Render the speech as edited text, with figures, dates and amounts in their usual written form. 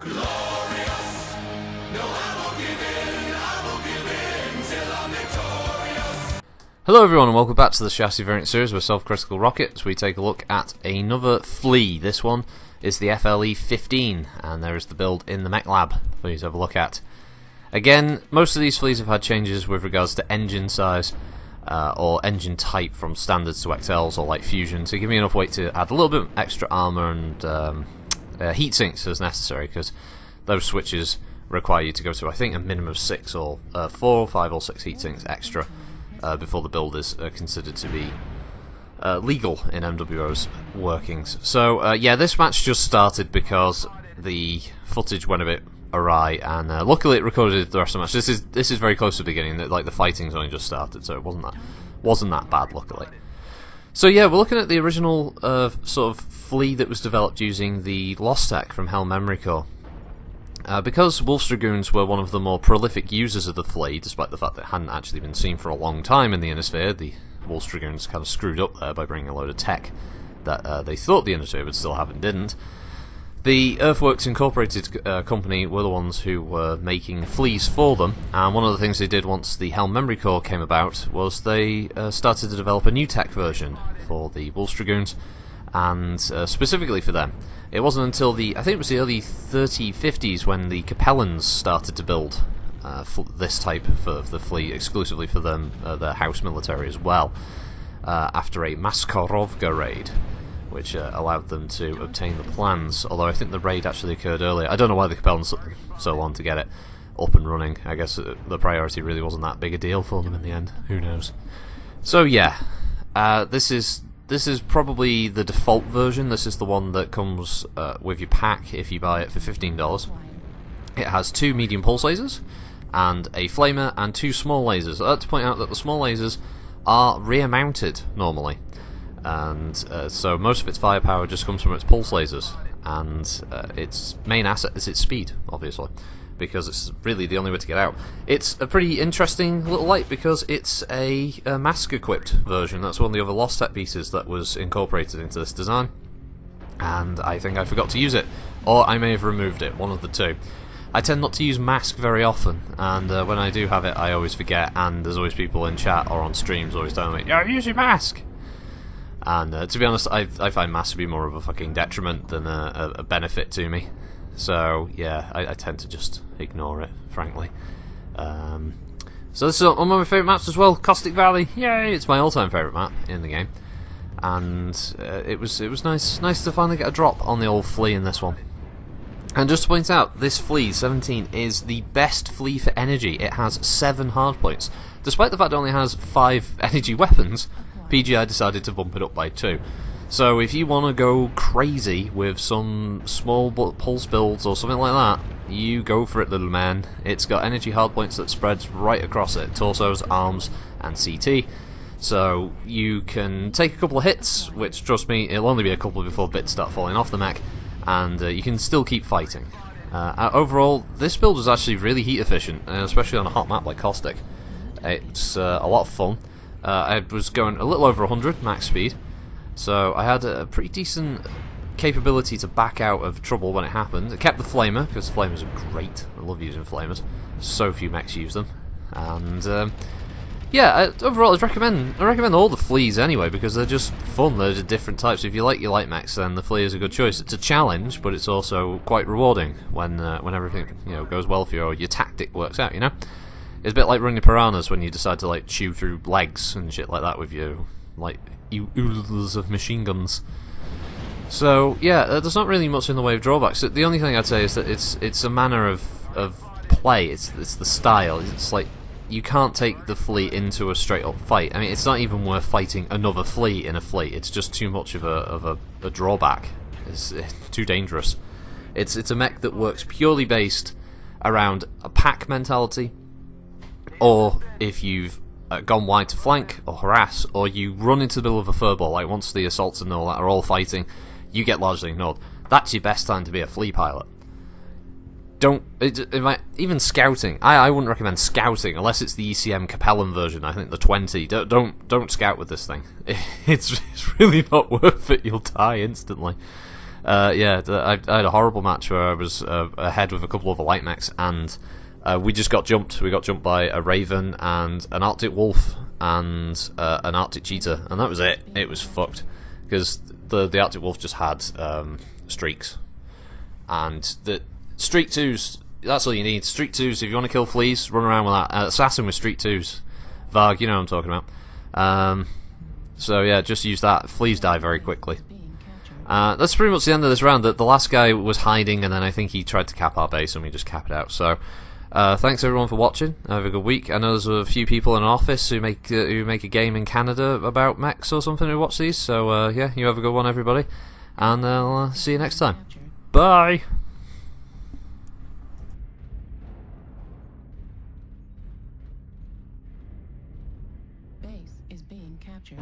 glorious. No, I won't give in till I'm victorious. Hello everyone and welcome back to the Chassis Variant series with Self-Critical Rockets. We take a look at another Flea. This one is the FLE-17 and there is the build in the Mech Lab for you to have a look at. Again, most of these Fleas have had changes with regards to engine size or engine type from standards to XLs or light fusion to give me enough weight to add a little bit extra armor and heat sinks as necessary, because those switches require you to go to, I think, a minimum of 6 or 4, 5 or 6 heat sinks extra before the build is considered to be legal in MWO's workings. So yeah, this match just started because the footage went a bit awry, and luckily it recorded the rest of the match. This is very close to the beginning. Like the fighting's only just started, so it wasn't that bad, luckily. So yeah, we're looking at the original sort of Flea that was developed using the Lost Tech from Hell Memory Core. Because Wolf's Dragoons were one of the more prolific users of the Flea, despite the fact that it hadn't actually been seen for a long time in the Innisphere, the Wolf's Dragoons kind of screwed up there by bringing a load of tech that they thought the Innisphere would still have and didn't. The Earthworks Incorporated company were the ones who were making Fleas for them, and one of the things they did once the Hell Memory Core came about was they started to develop a new tech version for the Wolf's Dragoons, and specifically for them. It wasn't until I think it was the early 3050s when the Capellans started to build this type of the Flea exclusively for them, their house military as well, after a Maskarovka raid, which allowed them to obtain the plans, although I think the raid actually occurred earlier. I don't know why the Capellans took so long to get it up and running. I guess the priority really wasn't that big a deal for them in the end. Who knows? So yeah, this is probably the default version. This is the one that comes with your pack if you buy it for $15. It has 2 medium pulse lasers, and a flamer, and 2 small lasers. I'd like to point out that the small lasers are rear-mounted normally, and so most of its firepower just comes from its pulse lasers, and its main asset is its speed, obviously, because it's really the only way to get out. It's a pretty interesting little light because it's a mask-equipped version. That's one of the other Lost Tech pieces that was incorporated into this design, and I think I forgot to use it, or I may have removed it, one of the two. I tend not to use mask very often, and when I do have it I always forget, and there's always people in chat or on streams always telling me, "Yeah, use your mask!" And to be honest, I find mask to be more of a fucking detriment than a benefit to me. So yeah, I tend to just ignore it, frankly. So this is one of my favourite maps as well, Caustic Valley. Yay! It's my all-time favourite map in the game, and it was nice to finally get a drop on the old Flea in this one. And just to point out, this FLE-17 is the best Flea for energy. It has 7 hardpoints. Despite the fact it only has 5 energy weapons, PGI decided to bump it up by 2. So if you want to go crazy with some small pulse builds or something like that, you go for it, little man. It's got energy hardpoints that spreads right across it, torsos, arms, and CT. So you can take a couple of hits, which, trust me, it'll only be a couple before bits start falling off the mech, and you can still keep fighting. Overall, this build was actually really heat efficient, especially on a hot map like Caustic. It's a lot of fun. I was going a little over 100 max speed, so I had a pretty decent capability to back out of trouble when it happened. I kept the flamer, because flamers are great. I love using flamers. So few mechs use them. And yeah, overall I recommend all the Fleas anyway, because they're just fun. They're just different types. If you like your light mechs, then the Flea is a good choice. It's a challenge, but it's also quite rewarding when everything goes well for you, or your tactic works out. It's a bit like running piranhas when you decide to like chew through legs and shit like that with your like oodles of machine guns. So yeah, there's not really much in the way of drawbacks. The only thing I'd say is that it's a manner of play. It's the style. It's like you can't take the Flea into a straight up fight. I mean, it's not even worth fighting another Flea in a Flea. It's just too much of a drawback. It's too dangerous. It's a mech that works purely based around a pack mentality, or if you've gone wide to flank or harass, or you run into the middle of a furball, like once the assaults and all that are all fighting, you get largely ignored. That's your best time to be a Flea pilot. Even scouting, I wouldn't recommend scouting unless it's the ECM Capellan version. I think the 20. Don't scout with this thing. It's really not worth it. You'll die instantly. Yeah, I had a horrible match where I was ahead with a couple of the light mechs, and we just got jumped. We got jumped by a raven and an Arctic wolf and an Arctic cheetah, and that was it. It was fucked because the Arctic wolf just had streaks, and the streak 2s. That's all you need. Streak 2s. If you want to kill fleas, run around with that. Assassin with streak 2s. Varg, you know what I'm talking about. So yeah, just use that. Fleas die very quickly. That's pretty much the end of this round. The last guy was hiding, and then I think he tried to cap our base, and we just capped it out. So, thanks everyone for watching. Have a good week. I know there's a few people in an office who make a game in Canada about mechs or something who watch these. So yeah, you have a good one, everybody, and I'll see you next time. Bye. Base is being captured.